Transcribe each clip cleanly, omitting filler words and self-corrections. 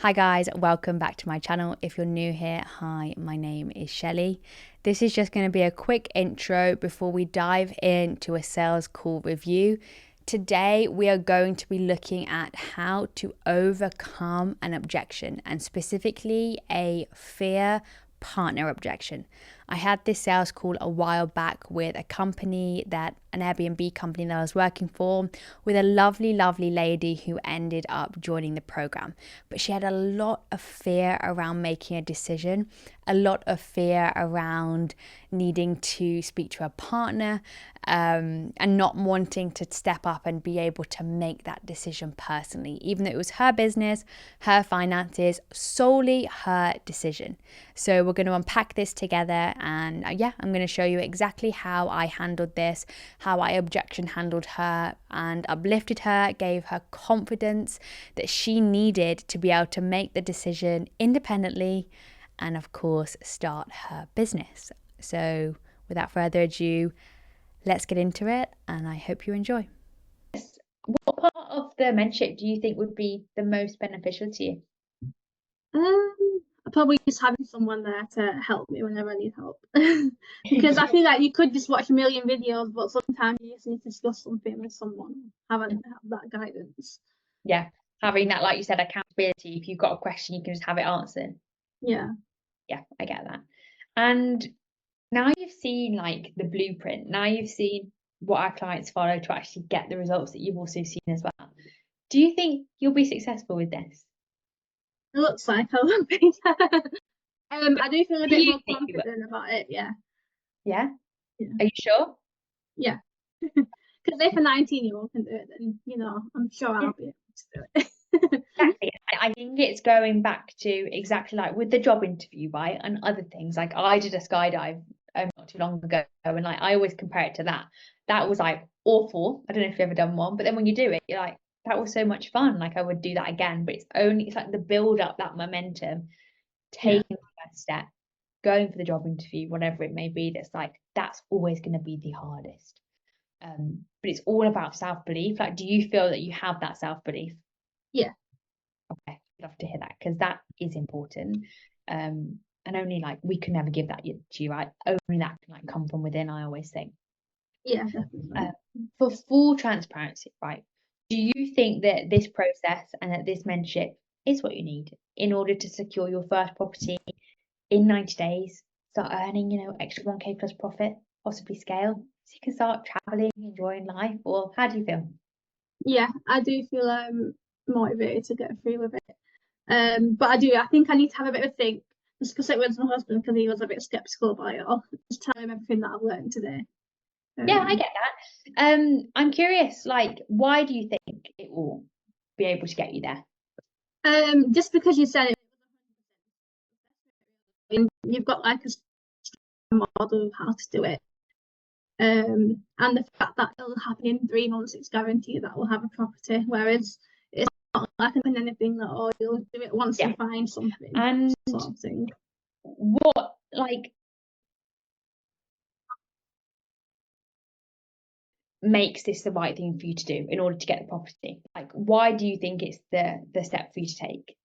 Hi guys, welcome back to my channel. If you're new here, hi, my name is Shelley. This is just going to be a quick intro before we dive into a sales call review. Today we are going to be looking at how to overcome an objection, and specifically a fear partner objection. I had this sales call a while back with an Airbnb company that I was working for, with a lovely lady who ended up joining the program. But she had a lot of fear around making a decision, a lot of fear around needing to speak to her partner, and not wanting to step up and be able to make that decision personally, even though it was her business, her finances, solely her decision. So we're going to unpack this together, and I'm going to show you exactly how I handled this, how I objection handled her and uplifted her, gave her confidence that she needed to be able to make the decision independently and of course start her business. So without further ado, let's get into it, and I hope you enjoy. What part of the mentorship do you think would be the most beneficial to you? Probably just having someone there to help me whenever I need help. Because I feel like you could just watch a million videos, but sometimes you just need to discuss something with someone, have that guidance. Yeah, having that, like you said, accountability. If you've got a question, you can just have it answered. Yeah, I get that. And now you've seen like the blueprint, now you've seen what our clients follow to actually get the results that you've also seen as well. Do you think you'll be successful with this? it looks like I will be. I do feel a bit more confident about it. Yeah. Yeah. Are you sure? Yeah. Because if a 19-year-old can do it, then I'm sure I'll be able to do it. Exactly. I think it's going back to exactly like with the job interview, right? And other things. Like I did a skydive not too long ago, and like I always compare it to that. That was like awful. I don't know if you've ever done one, but then when you do it, you're like, that was so much fun. Like I would do that again. But it's like the build up, that momentum, taking the first step, going for the job interview, whatever it may be, that's always going to be the hardest. But it's all about self-belief. Like, do you feel that you have that self-belief? Yeah. Okay, love to hear that, because that is important. And only like we can never give that to you, right? Only that can like come from within, I always think. Yeah, definitely. For full transparency, right? Do you think that this process and that this mentorship is what you need in order to secure your first property in 90 days, start earning, extra 1K plus profit, possibly scale, so you can start traveling, enjoying life? Or how do you feel? Yeah, I do feel motivated to get through with it. But I think I need to have a bit of a think, discuss it with my husband, because he was a bit skeptical about it all. Just tell him everything that I've learned today. Yeah, I get that. I'm curious, like, why do you think it will be able to get you there? Just because you said it, you've got like a model of how to do it. And the fact that it'll happen in 3 months, it's guaranteed that we'll have a property. Whereas it's not like anything that you'll do it once you find something, and sort of thing. What like makes this the right thing for you to do in order to get the property? Like, why do you think it's the step for you to take?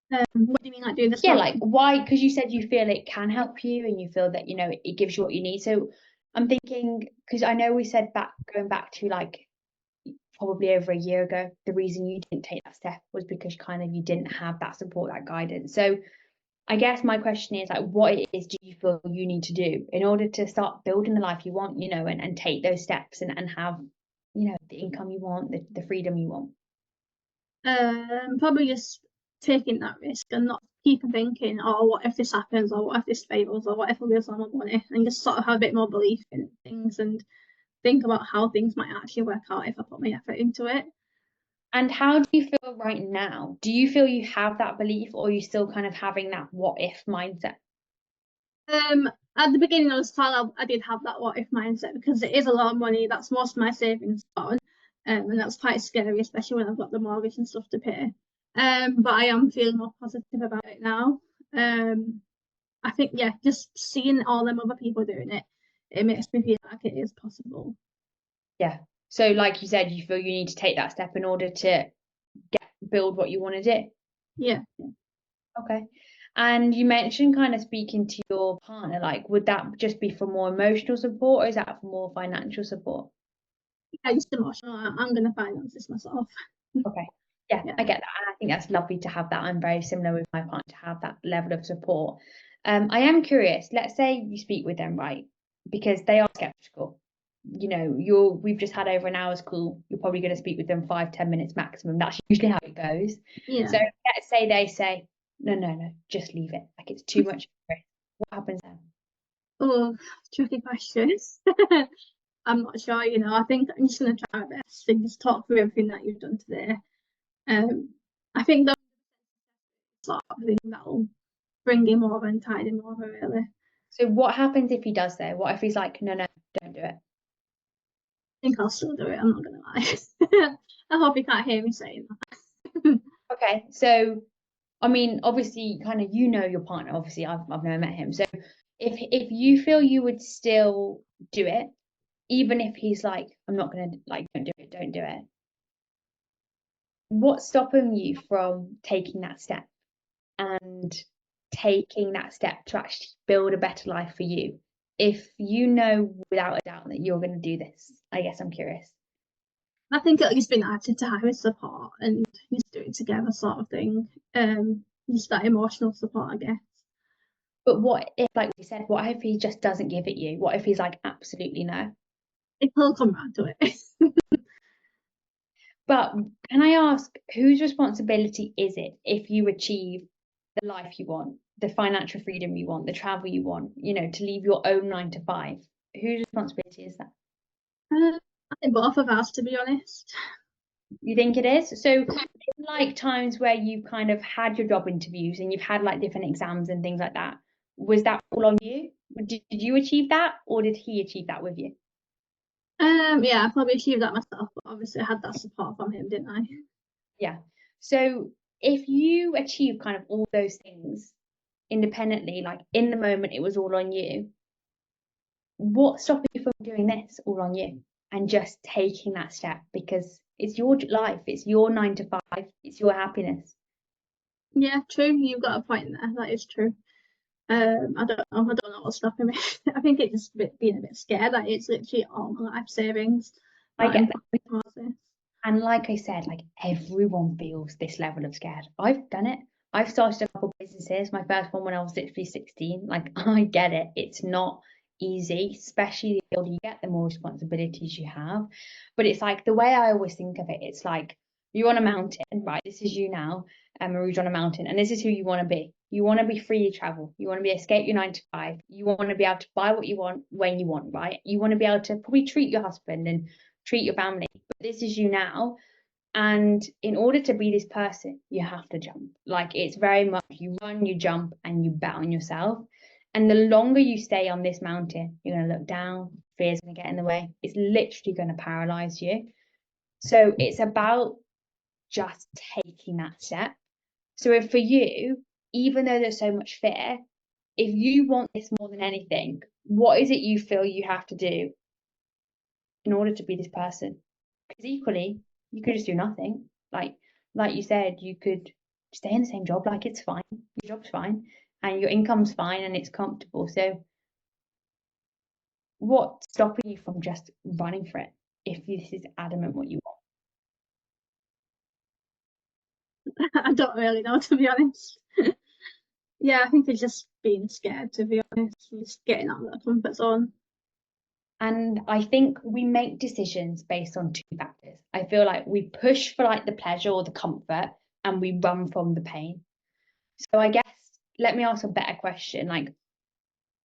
What do you mean, like doing this? Yeah, like why? Because you said you feel it can help you, and you feel that it gives you what you need. So I'm thinking, because I know we said going back to like probably over a year ago, the reason you didn't take that step was because kind of you didn't have that support, that guidance. So I guess my question is, like, what it is do you feel you need to do in order to start building the life you want, and take those steps and have, the income you want, the freedom you want? Probably just taking that risk and not keep thinking, oh, what if this happens, or what if this fails, or what if I lose all my money, and just sort of have a bit more belief in things and think about how things might actually work out if I put my effort into it. And how do you feel right now? Do you feel you have that belief, or are you still kind of having that what if mindset? At the beginning of the trial, I did have that what if mindset, because it is a lot of money. That's most of my savings gone, and that's quite scary, especially when I've got the mortgage and stuff to pay. But I am feeling more positive about it now. I think, just seeing all them other people doing it, it makes me feel like it is possible. Yeah. So like you said, you feel you need to take that step in order to build what you want to do. Yeah. Okay. And you mentioned kind of speaking to your partner, like, would that just be for more emotional support or is that for more financial support? Yeah, just emotional. I'm going to finance this myself. Okay. Yeah, Yeah. I get that. And I think that's lovely to have that. I'm very similar with my partner to have that level of support. I am curious, let's say you speak with them, right? Because they are skeptical. You know, we've just had over an hour's call. You're probably going to speak with them 5-10 minutes maximum. That's usually how it goes. Yeah. So let's say they say, no, just leave it. Like it's too much risk. What happens then? Oh, tricky questions. I'm not sure, I think I'm just going to try my best and just talk through everything that you've done today. I think that's sort of thing that'll bring him over and tide him over, really. So what happens if he does though? What if he's like, no, don't do it? I think I'll still do it, I'm not going to lie. I hope he can't hear me saying that. Okay, so I mean, obviously, kind of your partner. Obviously, I've never met him. So if you feel you would still do it, even if he's like, I'm not gonna like, don't do it. What's stopping you from taking that step and taking that step to actually build a better life for you? If you know without a doubt that you're gonna do this, I guess I'm curious. I think it'll just be nice to have his support and just do it together, sort of thing. Just that emotional support, I guess. But what if, like we said, what if he just doesn't give it you? What if he's like, absolutely no? If he'll come round to it. But can I ask, whose responsibility is it if you achieve the life you want, the financial freedom you want, the travel you want, to leave your own 9 to 5? Whose responsibility is that? I think both of us, to be honest. You think it is? So, in like times where you've kind of had your job interviews and you've had like different exams and things like that, was that all on you? Did you achieve that or did he achieve that with you? Yeah, I probably achieved that myself, but obviously I had that support from him, didn't I? Yeah. So, if you achieve kind of all those things independently, like in the moment, it was all on you. What's stopping you from doing this all on you and just taking that step because it's your life, it's your 9 to 5, it's your happiness. Yeah, true. You've got a point there. That is true. I don't know what's stopping me. I think it's just being a bit scared. Like it's literally all my life savings I that get I'm that. putting towards this. And like I said, like everyone feels this level of scared. I've done it. I've started a couple of businesses. My first one when I was literally 16. Like I get it. It's not easy, especially the older you get, the more responsibilities you have. But it's like the way I always think of it, it's like you're on a mountain, right? This is you now, Marie's on a mountain, and this is who you want to be. You want to be free to travel. You want to be escape your 9 to 5. You want to be able to buy what you want when you want, right? You want to be able to probably treat your husband and treat your family. But this is you now. And in order to be this person, you have to jump. Like it's very much you run, you jump, and you bet on yourself. And the longer you stay on this mountain, you're going to look down, fear's going to get in the way. It's literally going to paralyze you. So it's about just taking that step. So if for you, even though there's so much fear, if you want this more than anything, what is it you feel you have to do in order to be this person? Because equally, you could just do nothing. Like you said, you could stay in the same job, like it's fine. Your job's fine and your income's fine and it's comfortable. So what's stopping you from just running for it if this is adamant what you want? I don't really know, to be honest. Yeah, I think it's just being scared, to be honest, just getting out of that comfort zone. And I think we make decisions based on 2 factors. I feel like we push for like the pleasure or the comfort and we run from the pain. So I guess let me ask a better question. Like,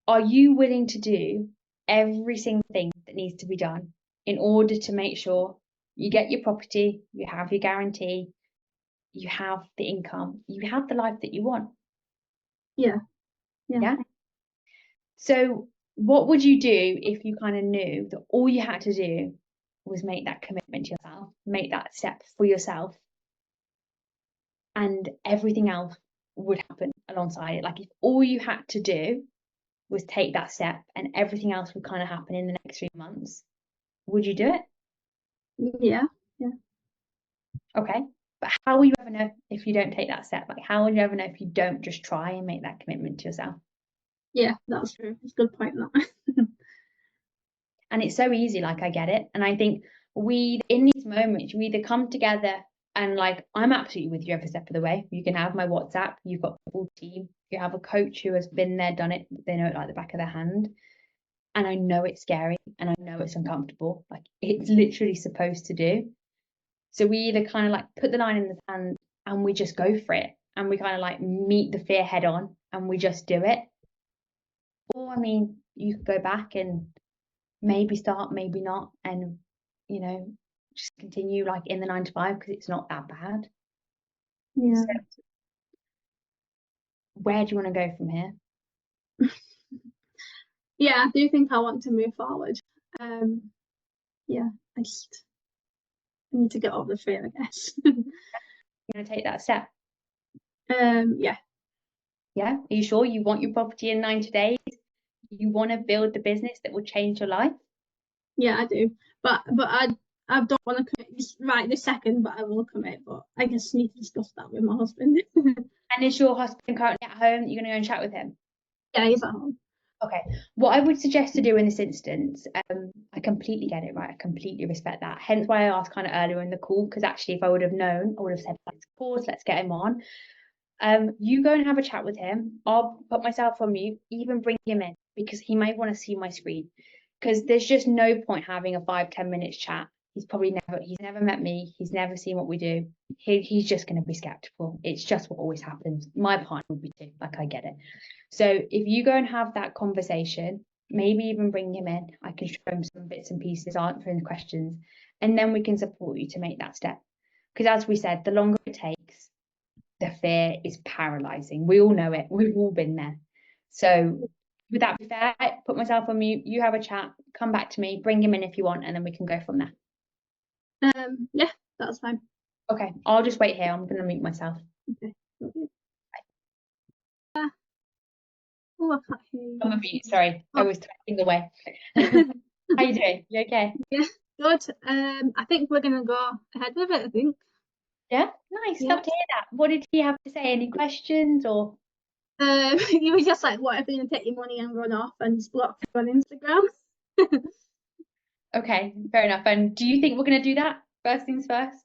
are you willing to do every single thing that needs to be done in order to make sure you get your property, you have your guarantee, you have the income, you have the life that you want? Yeah, yeah. Yeah. So, what would you do if you kind of knew that all you had to do was make that commitment to yourself, make that step for yourself, and everything else would happen alongside it? Like, if all you had to do was take that step and everything else would kind of happen in the next 3 months, would you do it? Yeah, yeah. Okay. But how will you ever know if you don't take that step? Like, how will you ever know if you don't just try and make that commitment to yourself? Yeah, that's true. It's a good point, that. And it's so easy, like, I get it. And I think in these moments, we either come together and, like, I'm absolutely with you every step of the way. You can have my WhatsApp, you've got a full team, you have a coach who has been there, done it, they know it like the back of their hand. And I know it's scary and I know it's uncomfortable. Like, it's literally supposed to do. So we either kind of like put the line in the sand and we just go for it and we kind of like meet the fear head on and we just do it. Or, I mean, you could go back and maybe start, maybe not, and, you know, just continue like in the 9 to 5 because it's not that bad. Yeah. So where do you want to go from here? Yeah, I do think I want to move forward. Yeah, I need to get over the fear, I guess. You're going to take that step. Yeah. Yeah. Are you sure you want your property in 90 days? You want to build the business that will change your life? Yeah, I do. But I don't want to commit right this second, but I will commit. But I just need to discuss that with my husband. And is your husband currently at home? You're going to go and chat with him? Yeah, he's at home. Okay. What I would suggest to do in this instance, I completely get it, right? I completely respect that. Hence why I asked kind of earlier in the call, because actually, if I would have known, I would have said, let's pause, let's get him on. You go and have a chat with him. I'll put myself on mute, even bring him in, because he might want to see my screen. Because there's just no point having a 5-10 minutes chat. He's never met me. He's never seen what we do. He's just going to be skeptical. It's just what always happens. My partner would be too. Like, I get it. So if you go and have that conversation, maybe even bring him in, I can show him some bits and pieces, answering the questions, and then we can support you to make that step. Because as we said, the longer it takes, the fear is paralyzing. We all know it. We've all been there. So would that be fair? Put myself on mute, you have a chat, come back to me, bring him in if you want, and then we can go from there. Yeah, that's fine. Okay, I'll just wait here. I'm going to mute myself. Okay. Oh, I can't hear you. I'm on mute, sorry. I was typing away. How you doing? You okay? Yeah, good. I think we're gonna go ahead with it, I think. Yeah, nice. Yeah. Love to hear that. What did he have to say? Any questions or? He was just like, what if you're gonna take your money and run off and just block you on Instagram? Okay, fair enough. And do you think we're going to do that? First things first?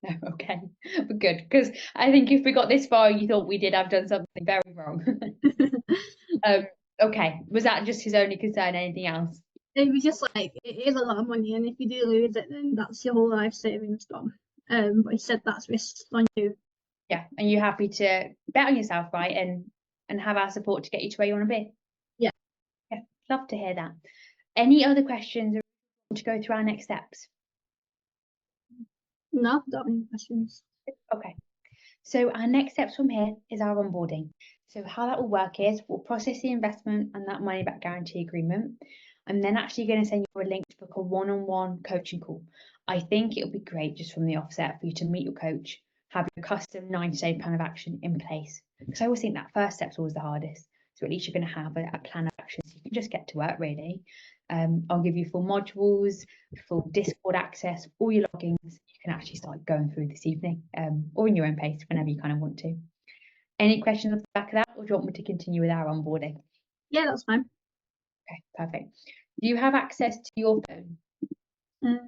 No, okay. But good, because I think if we got this far, you thought we did, I've done something very wrong. Okay. Was that just his only concern? Anything else? It was just like, it is a lot of money, and if you do lose it, then that's your whole life savings gone. But he said that's risks on you. Yeah. And you're happy to bet on yourself, right? And have our support to get you to where you want to be. Yeah. Yeah. Love to hear that. Any other questions or to go through our next steps? No, don't have any questions. Okay. So our next steps from here is our onboarding. So how that will work is we'll process the investment and that money back guarantee agreement. I'm then actually going to send you a link to book a one-on-one coaching call. I think it'll be great just from the offset for you to meet your coach, have your custom 90-day plan of action in place. Because I always think that first step's always the hardest. So at least you're going to have a plan of action so you can just get to work really. I'll give you full modules, full Discord access, all your logins. You can actually start going through this evening or in your own pace whenever you kind of want to. Any questions off the back of that, or do you want me to continue with our onboarding? Yeah, that's fine. Okay, perfect. Do you have access to your phone? Where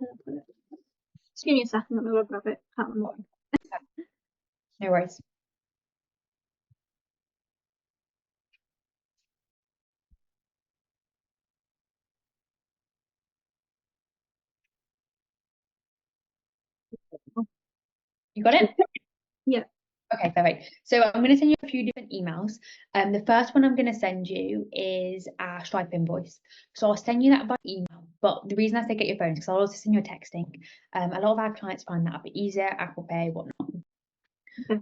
did I put it? Just give me a second, let me go grab it. Can't remember. No worries. You got it? Yeah. Okay, perfect. So I'm going to send you a few different emails. The first one I'm going to send you is our Stripe invoice. So I'll send you that by email. But the reason I say get your phone is because I'll also send you a texting. A lot of our clients find that a bit easier, Apple Pay, whatnot. Okay.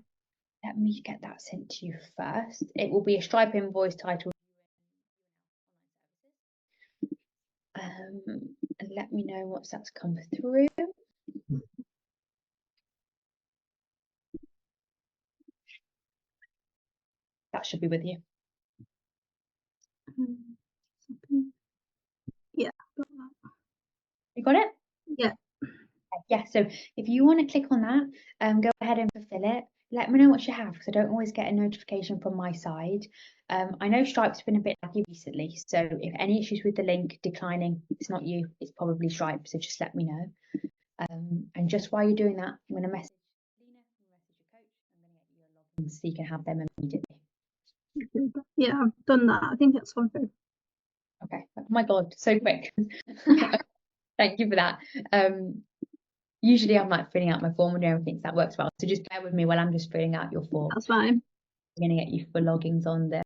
Let me get that sent to you first. It will be a Stripe invoice titled. And let me know once that's come through. That should be with you. Yeah, got that. You got it? Yeah. Yeah, so if you want to click on that, go ahead and fulfill it. Let me know what you have, because I don't always get a notification from my side. I know Stripe's been a bit laggy recently, so if any issues with the link declining, it's not you, it's probably Stripe, so just let me know. And just while you're doing that, I'm going to message Lena, I'm going to message your coach, I'm going to get you your logins so you can have them immediately. Yeah, I've done that. I think it's gone through. Okay, oh my God, so quick. Thank you for that. Usually I'm like filling out my form and everything, so that works well. So just bear with me while I'm just filling out your form. That's fine. I'm going to get you for logins on there.